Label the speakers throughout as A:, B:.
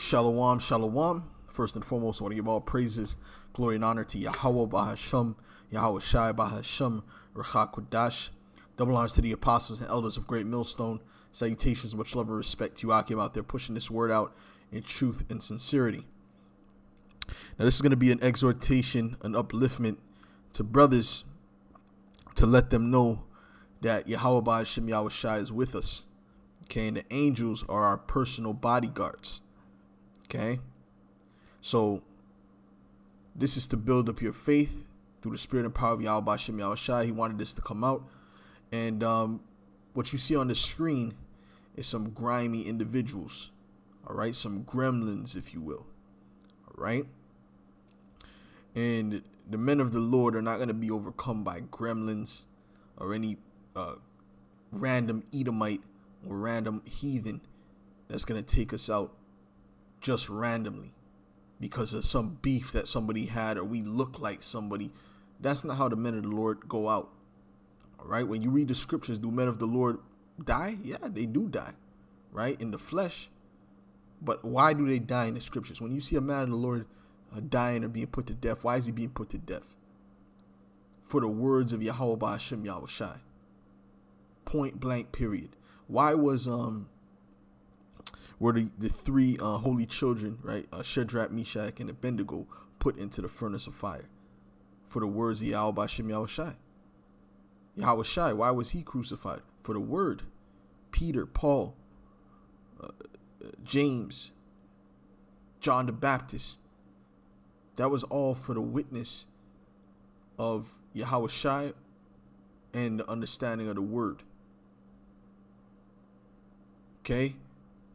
A: Shalom, shalom. First and foremost, I want to give all praises, glory, and honor to Yahweh Bahasham, Yahweh Shai Bahasham, Racha Kodash. Double honors to the apostles and elders of Great Millstone. Salutations, much love and respect to you, Akim, out there pushing this word out in truth and sincerity. Now, this is going to be an exhortation, an upliftment to brothers to let them know that Yahweh Bahasham, Yahweh Shai is with us. Okay, and the angels are our personal bodyguards. Okay, so this is to build up your faith through the spirit and power of Yahweh Bashem Yahweh Shai. He wanted this to come out. And what you see on the screen is some grimy individuals. All right, some gremlins, if you will. All right. And the men of the Lord are not going to be overcome by gremlins or any random Edomite or random heathen that's going to take us out just randomly because of some beef that somebody had or we look like somebody. That's not how the men of the Lord go out. All right. When you read the scriptures, do men of the Lord die? Yeah, they do die, right? In the flesh. But why do they die in the scriptures? When you see a man of the Lord dying or being put to death, why is he being put to death? For the words of Yahweh Ba'ashem Yahweh Shai. Point blank, period. Why was were the three holy children, right, Shadrach, Meshach, and Abednego, put into the furnace of fire? For the words of Yahweh Ba'ashem Yahweh Shai. Yahweh Shai, why was he crucified? For the word. Peter, Paul, James, John the Baptist. That was all for the witness of Yahweh Shai and the understanding of the word. Okay?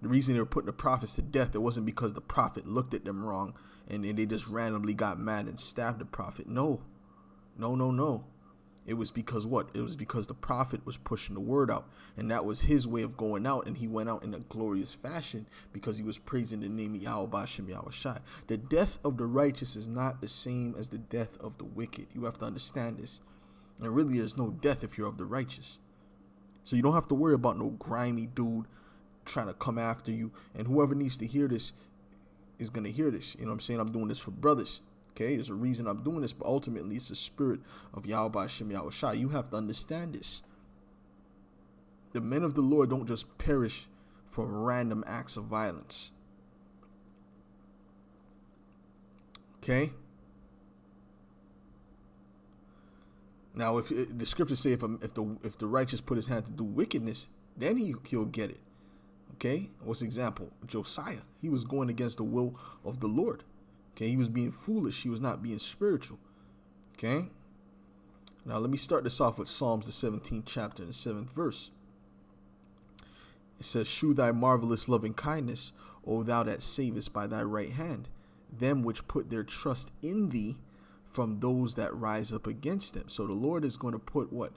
A: The reason they were putting the prophets to death, it wasn't because the prophet looked at them wrong and they just randomly got mad and stabbed the prophet. No. It was because what? It was because the prophet was pushing the word out, and that was his way of going out, and he went out in a glorious fashion because he was praising the name of Yahweh Bashem Yahweh Shai. The death of the righteous is not the same as the death of the wicked. You have to understand this. And really, there's no death if you're of the righteous. So you don't have to worry about no grimy dude trying to come after you, and whoever needs to hear this is going to hear this. You know what I'm saying? I'm doing this for brothers. Okay, there's a reason I'm doing this, but ultimately it's the spirit of Yahweh Ba'ashem Yahweh Shai. You have to understand this. The men of the Lord don't just perish from random acts of violence. Okay? Now, if the scriptures say if the righteous put his hand to do wickedness, then he'll get it. Okay? What's example? Josiah. He was going against the will of the Lord. Okay, he was being foolish. He was not being spiritual. Okay. Now let me start this off with Psalms, the 17th chapter and the 7th verse. It says, "Shew thy marvelous loving kindness, O thou that savest by thy right hand, them which put their trust in thee from those that rise up against them." So the Lord is going to put what?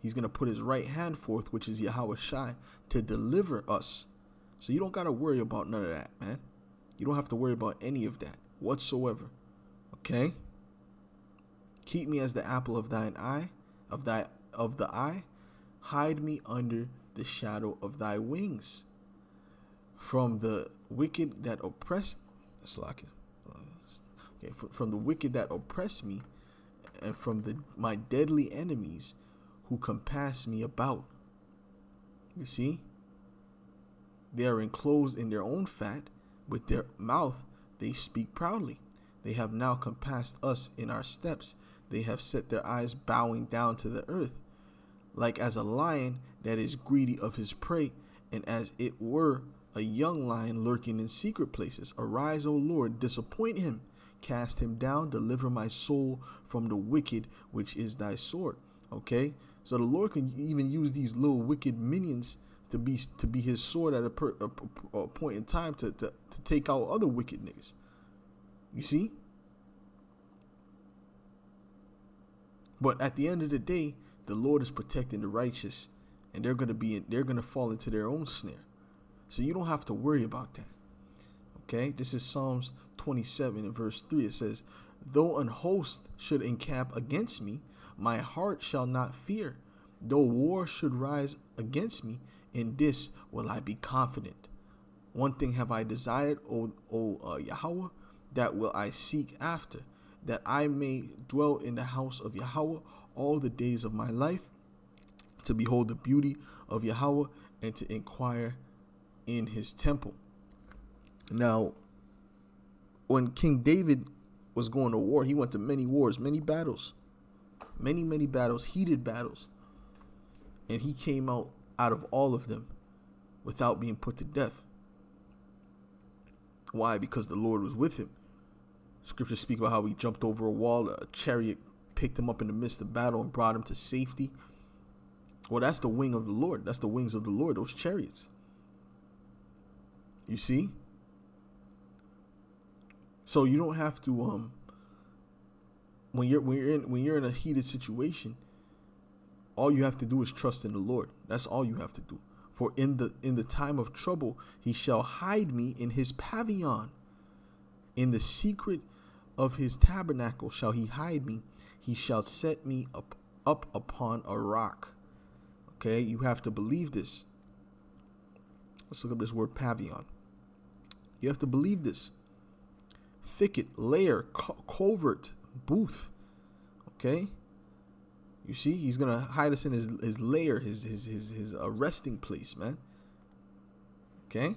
A: He's going to put his right hand forth, which is Yahweh Shai, to deliver us. So you don't got to worry about none of that, man. You don't have to worry about any of that whatsoever. Okay? Keep me as the apple of thine eye, of the eye. Hide me under the shadow of thy wings. From the wicked that oppressed, from the wicked that oppress me, and from my deadly enemies who compass me about. You see? They are enclosed in their own fat, with their mouth they speak proudly. They have now compassed us in our steps. They have set their eyes bowing down to the earth, like as a lion that is greedy of his prey, and as it were a young lion lurking in secret places. Arise, O Lord, disappoint him, cast him down, deliver my soul from the wicked, which is thy sword. Okay, so the Lord can even use these little wicked minions to be his sword at a point in time to take out other wicked niggas. You see? But at the end of the day, the Lord is protecting the righteous, and they're gonna fall into their own snare. So you don't have to worry about that. Okay? This is Psalms 27 and verse 3. It says, "Though an host should encamp against me, my heart shall not fear. Though war should rise against me, in this will I be confident." One thing have I desired, O Yahweh, that will I seek after, that I may dwell in the house of Yahweh all the days of my life, to behold the beauty of Yahweh and to inquire in his temple. Now, when King David was going to war, he went to many wars, many battles, many battles, heated battles. And he came out of all of them without being put to death. Why? Because the Lord was with him. Scriptures speak about how he jumped over a wall, a chariot picked him up in the midst of battle and brought him to safety. Well, that's the wing of the Lord. That's the wings of the Lord, those chariots. You see? So you don't have to when you're in a heated situation, all you have to do is trust in the Lord. That's all you have to do. For in the time of trouble, he shall hide me in his pavilion. In the secret of his tabernacle shall he hide me. He shall set me up upon a rock. Okay, you have to believe this. Let's look up this word pavilion. You have to believe this. Thicket, lair, covert, booth. Okay. You see, he's gonna hide us in his lair, his resting place, man. Okay.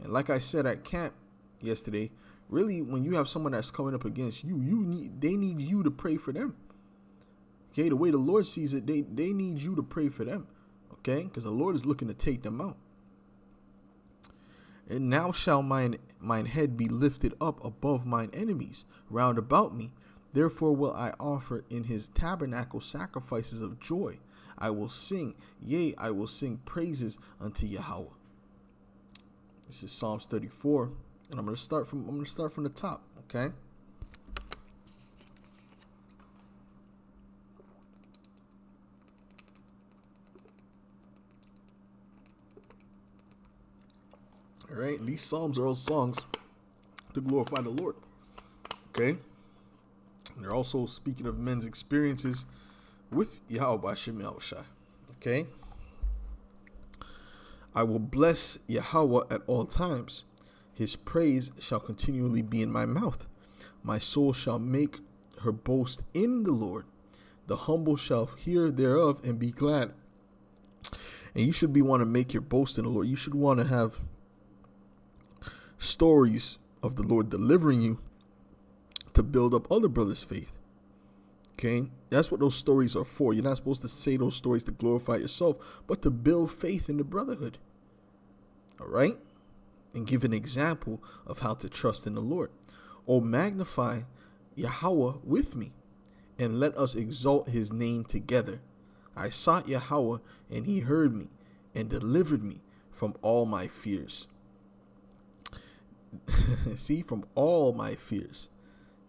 A: And like I said at camp yesterday, really, when you have someone that's coming up against you, they need you to pray for them. Okay, the way the Lord sees it, they need you to pray for them. Okay, because the Lord is looking to take them out. And now shall mine head be lifted up above mine enemies round about me. Therefore will I offer in his tabernacle sacrifices of joy. I will sing, yea, I will sing praises unto Yahweh. This is Psalms 34, and I'm gonna start from the top. Okay. All right, and these psalms are all songs to glorify the Lord. Okay, and they're also speaking of men's experiences with Yahweh Shem Yahushai. Okay, I will bless Yahweh at all times. His praise shall continually be in my mouth. My soul shall make her boast in the Lord. The humble shall hear thereof and be glad. And you should want to make your boast in the Lord. You should want to have stories of the Lord delivering you to build up other brothers' faith. Okay, that's what those stories are for. You're not supposed to say those stories to glorify yourself, but to build faith in the brotherhood. All right, and give an example of how to trust in the Lord. Oh, magnify Yahweh with me, and let us exalt his name together. I sought Yahweh, and he heard me and delivered me from all my fears. See, from all my fears.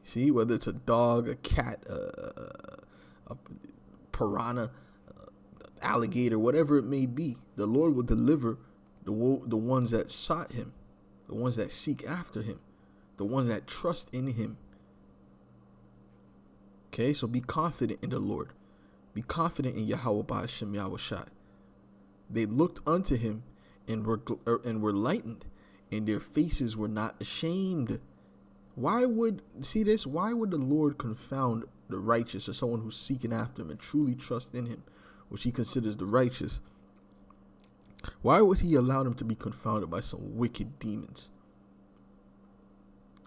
A: See, whether it's a dog, a cat, a piranha, alligator, whatever it may be, the Lord will deliver the ones that sought him, the ones that seek after him, the ones that trust in him. Okay, so be confident in the Lord. Be confident in Yahweh Ba'ashem Yahushai. They looked unto him and were lightened, and their faces were not ashamed. Why would the Lord confound the righteous, or someone who's seeking after him and truly trust in him, which he considers the righteous? Why would he allow them to be confounded by some wicked demons?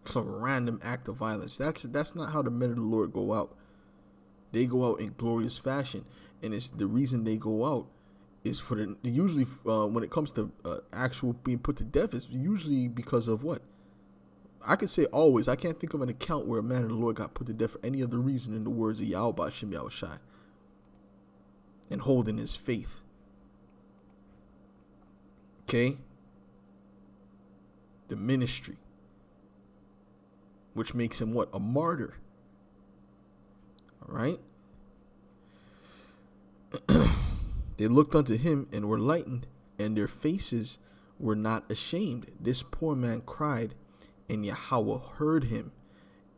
A: Some random act of violence. That's not how the men of the Lord go out. They go out in glorious fashion, and it's the reason they go out is for usually when it comes to actual being put to death, it's usually because of what? I could say always. I can't think of an account where a man of the Lord got put to death for any other reason in the words of Yahweh Shem Yahushai and holding his faith. Okay? The ministry, which makes him what? A martyr. All right? They looked unto him and were lightened, and their faces were not ashamed. This poor man cried, and Yahweh heard him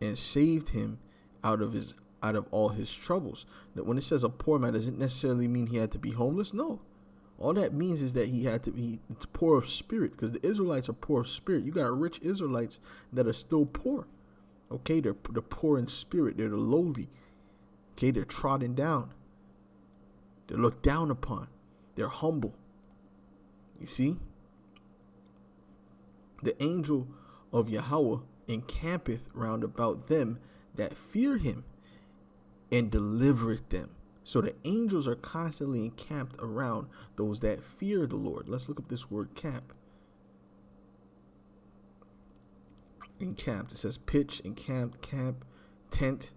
A: and saved him out of all his troubles. Now, when it says a poor man, doesn't necessarily mean he had to be homeless. No. All that means is that he had to be poor of spirit, because the Israelites are poor of spirit. You got rich Israelites that are still poor. Okay, they're poor in spirit. They're the lowly. Okay, they're trodden down. They're looked down upon. They're humble. You see? The angel of Yahweh encampeth round about them that fear him, and delivereth them. So the angels are constantly encamped around those that fear the Lord. Let's look up this word camp. Encamped. It says pitch, encamped, camp, tent.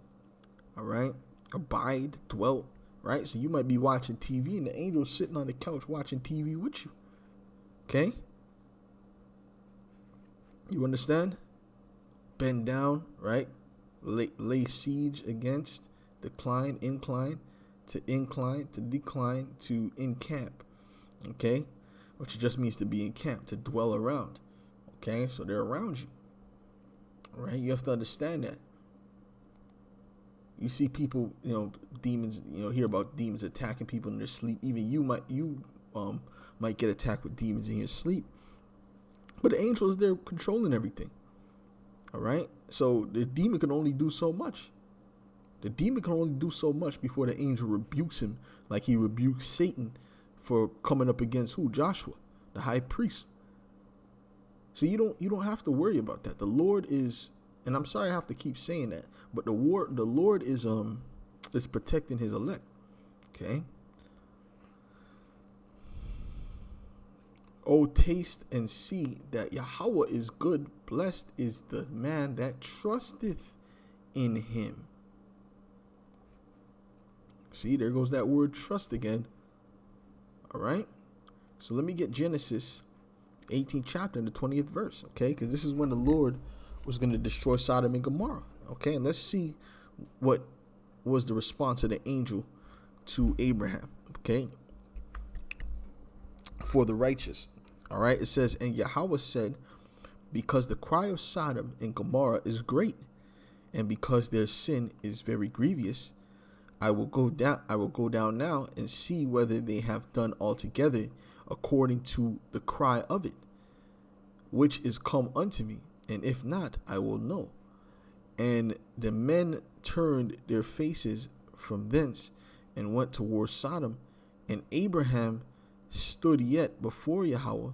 A: All right. Abide, dwelt. Right. So you might be watching TV and the angel's sitting on the couch watching TV with you. Okay. You understand? Bend down. Right. Lay siege against. Decline, incline, to decline, to encamp. Okay. Which just means to be encamped, to dwell around. Okay. So they're around you. Right? You have to understand that. You see people, demons, hear about demons attacking people in their sleep. Even you might get attacked with demons in your sleep. But the angel is there controlling everything. All right? So the demon can only do so much. The demon can only do so much before the angel rebukes him, like he rebuked Satan for coming up against who? Joshua, the high priest. So you don't have to worry about that. The Lord is, and I'm sorry I have to keep saying that, but the Lord is protecting his elect. Okay. Oh, taste and see that Yahweh is good. Blessed is the man that trusteth in him. See, there goes that word trust again. All right. So let me get Genesis 18th chapter in the 20th verse. Okay. Because this is when the Lord was going to destroy Sodom and Gomorrah. Okay. And let's see what was the response of the angel to Abraham. Okay. For the righteous. All right. It says, and Yahweh said, because the cry of Sodom and Gomorrah is great, and because their sin is very grievous, I will go down now and see whether they have done altogether according to the cry of it, which is come unto me, and if not, I will know. And the men turned their faces from thence and went towards Sodom, and Abraham stood yet before Yahweh,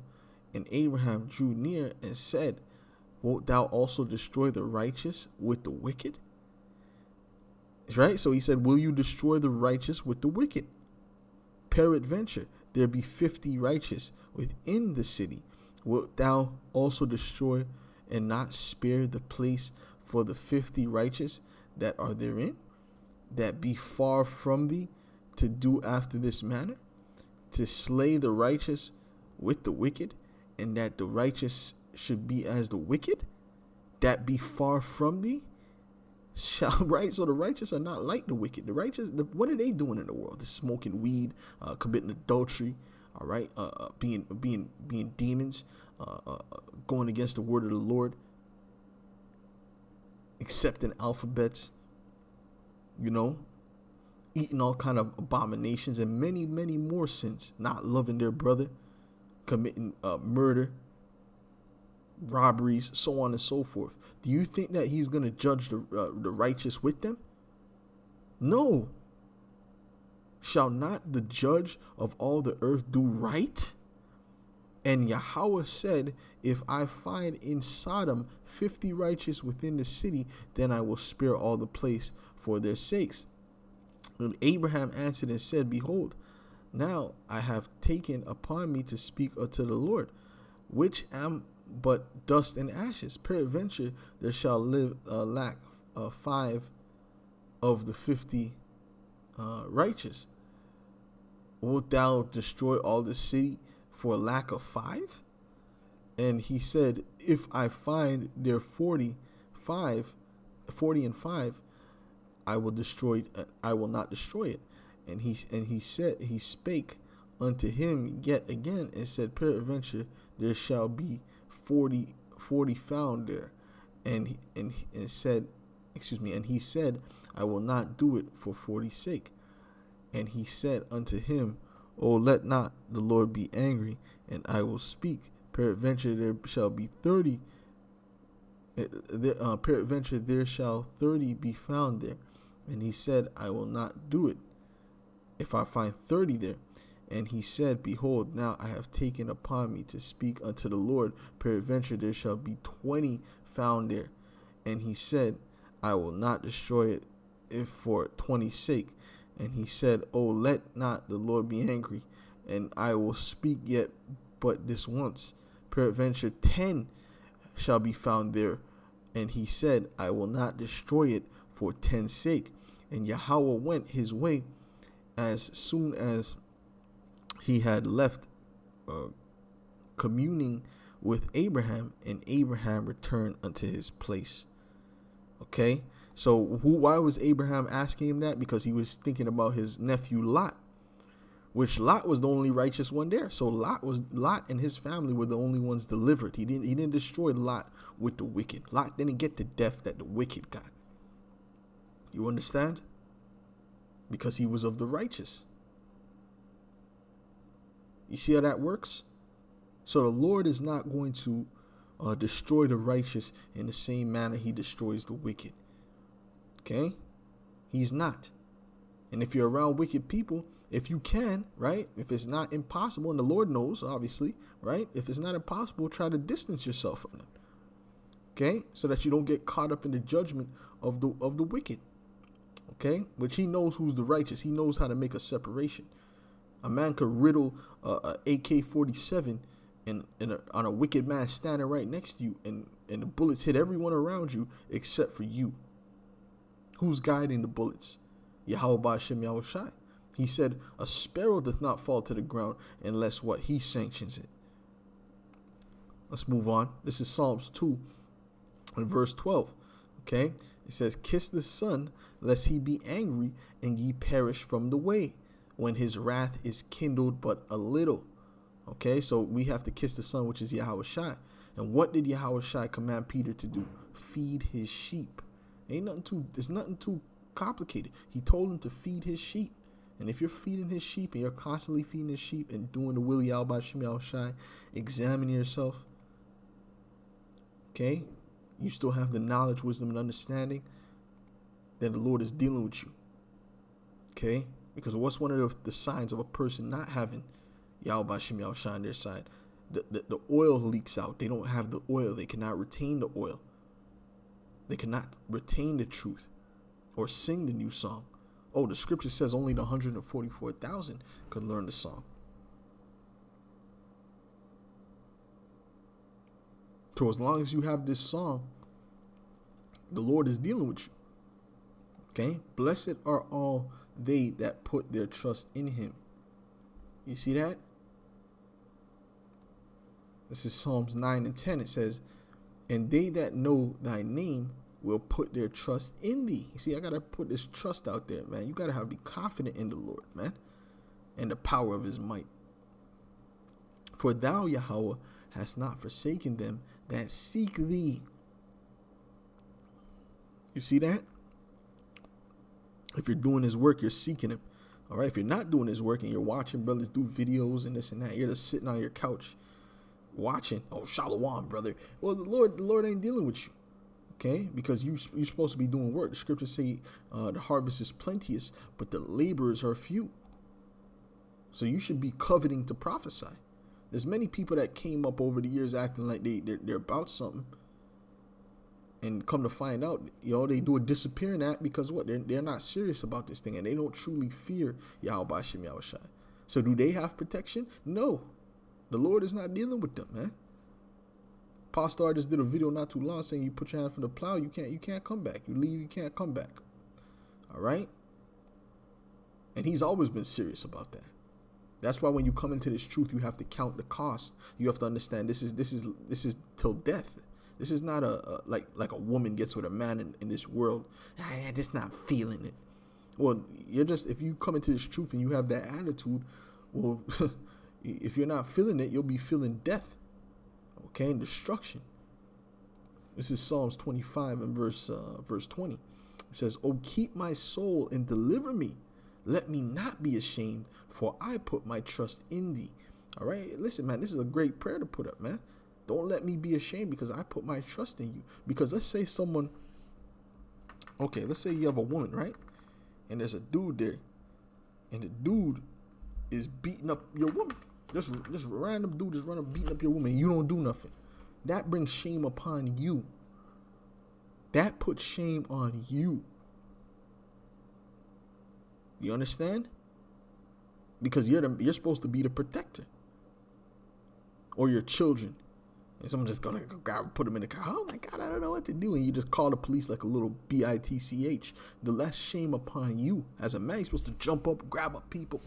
A: and Abraham drew near and said, wilt thou also destroy the righteous with the wicked? Right? So he said, will you destroy the righteous with the wicked? Peradventure, there be 50 righteous within the city. Wilt thou also destroy and not spare the place for the 50 righteous that are therein, that be far from thee, to do after this manner, to slay the righteous with the wicked, and that the righteous should be as the wicked, that be far from thee? Right? So the righteous are not like the wicked. The righteous, what are they doing in the world? They're smoking weed, committing adultery, all right, being demons, going against the word of the Lord, accepting alphabets, eating all kind of abominations and many, many more sins, not loving their brother, committing murder, robberies, so on and so forth. Do you think that he's going to judge the righteous with them? No. Shall not the judge of all the earth do right? And Yahweh said, if I find in Sodom 50 righteous within the city, then I will spare all the place for their sakes. And Abraham answered and said, behold, now I have taken upon me to speak unto the Lord, which am but dust and ashes. Peradventure there shall lack 5 of the 50 righteous. Wilt thou destroy all the city for lack of 5? And he said, if I find there 40 and 5, I will destroy it. I will not destroy it. And he spake unto him yet again and said, peradventure there shall be 40 found there. And he said, I will not do it for 40's sake. And he said unto him, Oh, let not the Lord be angry, and I will speak. Peradventure there shall be 30. Peradventure there shall 30 be found there. And he said, I will not do it, if I find 30 there. And he said, Behold, now I have taken upon me to speak unto the Lord. Peradventure there shall be 20 found there. And he said, I will not destroy it, if for 20's sake. And he said, Oh, let not the Lord be angry, and I will speak yet but this once. Peradventure 10 shall be found there. And he said, I will not destroy it for 10's sake. And Yahweh went his way as soon as he had left communing with Abraham, and Abraham returned unto his place. Okay, so why was Abraham asking him that? Because he was thinking about his nephew Lot, which Lot was the only righteous one there. So Lot and his family were the only ones delivered. He didn't destroy Lot with the wicked. Lot didn't get the death that the wicked got. You understand? Because he was of the righteous. You see how that works? So the Lord is not going to destroy the righteous in the same manner he destroys the wicked. Okay? He's not. And if you're around wicked people, if you can, right? If it's not impossible, and the Lord knows, obviously, right? If it's not impossible, try to distance yourself from them. Okay? So that you don't get caught up in the judgment of the wicked. Okay? Which he knows who's the righteous. He knows how to make a separation. A man could riddle a AK-47 on a wicked man standing right next to you, and the bullets hit everyone around you except for you. Who's guiding the bullets? Yahweh Ba'ashem Yahushai. He said, a sparrow doth not fall to the ground unless what? He sanctions it. Let's move on. This is Psalms 2 and verse 12. Okay? It says, kiss the Son, lest he be angry, and ye perish from the way, when his wrath is kindled but a little. Okay, so we have to kiss the Son, which is Yahweh Shai. And what did Yahweh Shai command Peter to do? Feed his sheep. There's nothing too complicated. He told him to feed his sheep. And if you're feeding his sheep, and you're constantly feeding his sheep and doing the will of Yahweh Shai, Shai, examine yourself. Okay, you still have the knowledge, wisdom, and understanding, then the Lord is dealing with you. Okay, because what's one of the signs of a person not having Yahweh Shai Shai on their side? The oil leaks out. They don't have the oil. They cannot retain the oil. They cannot retain the truth or sing the new song. Oh, the scripture says only the 144,000 could learn the song. So as long as you have this song, the Lord is dealing with you. Okay? Blessed are all they that put their trust in him. You see that? This is Psalms 9 and 10. It says, and they that know thy name will put their trust in thee. You see, I got to put this trust out there, man. You got to be confident in the Lord, man, and the power of his might. For thou, Yahweh, hast not forsaken them that seek thee. You see that? If you're doing his work, you're seeking him. All right. If you're not doing his work and you're watching brothers do videos and this and that, you're just sitting on your couch watching. Oh, shalom, brother. Well, the Lord ain't dealing with you. Okay, because you're supposed to be doing work. The scriptures say the harvest is plenteous, but the laborers are few. So you should be coveting to prophesy. There's many people that came up over the years acting like they're about something, and come to find out, they do a disappearing act because what? They're not serious about this thing, and they don't truly fear Yahweh Ba'ashem Yahushai. So do they have protection? No, the Lord is not dealing with them, man. Pastor just did a video not too long saying you put your hand from the plow, you can't come back. You leave, you can't come back. All right? And he's always been serious about that. That's why when you come into this truth, you have to count the cost. You have to understand this is till death. This is not like a woman gets with a man in this world. I'm just not feeling it. Well, if you come into this truth and you have that attitude, well, if you're not feeling it, you'll be feeling death. Okay, and destruction. This is Psalms 25 and verse 20. It says, "Oh, keep my soul and deliver me. Let me not be ashamed, for I put my trust in thee. All right, listen, man, this is a great prayer to put up, man. Don't let me be ashamed because I put my trust in you. Because let's say let's say you have a woman, right? And there's a dude there, and the dude is beating up your woman. Just random dude is running beating up your woman. And you don't do nothing. That brings shame upon you. That puts shame on you. You understand? Because you're supposed to be the protector. Or your children. And someone just gonna put them in the car. Oh my God, I don't know what to do. And you just call the police like a little bitch. The less shame upon you. As a man, you're supposed to jump up, grab up people,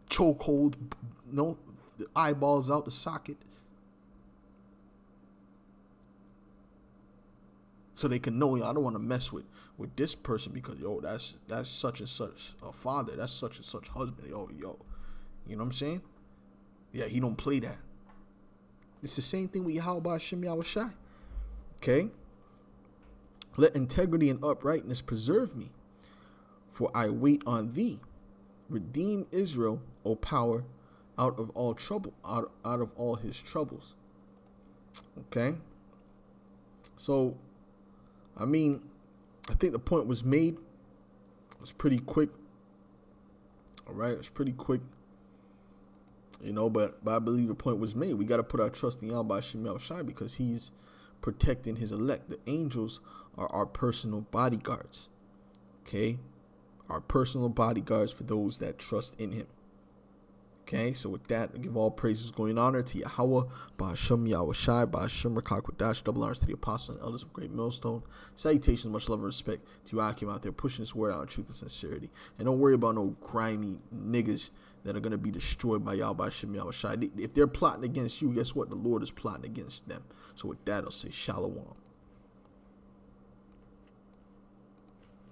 A: chokehold, the eyeballs out the socket. So they can know, I don't want to mess with this person because, that's such and such a father. That's such and such husband. You know what I'm saying? Yeah, he don't play that. It's the same thing with Yahweh Hashem Yahushai. Okay? Let integrity and uprightness preserve me, for I wait on thee. Redeem Israel, O power, out of all trouble, out of all his troubles. Okay? So, I think the point was made. It was pretty quick. All right? It was pretty quick. But I believe the point was made. We got to put our trust in Yahweh Hashem Yahushai because he's protecting his elect. The angels are our personal bodyguards. Okay? Our personal bodyguards for those that trust in him. Okay? So with that, I give all praises, glory, and honor to Yahweh, Ba'ashem Yahushai, Ba'ashem Rakakwadash, double honors to the apostles and elders of Great Millstone. Salutations, much love and respect to you Akim out there pushing this word out in truth and sincerity. And don't worry about no grimy niggas that are going to be destroyed by Yahweh Hashem Yahushai. If they're plotting against you, guess what? The Lord is plotting against them. So with that, I'll say shalom.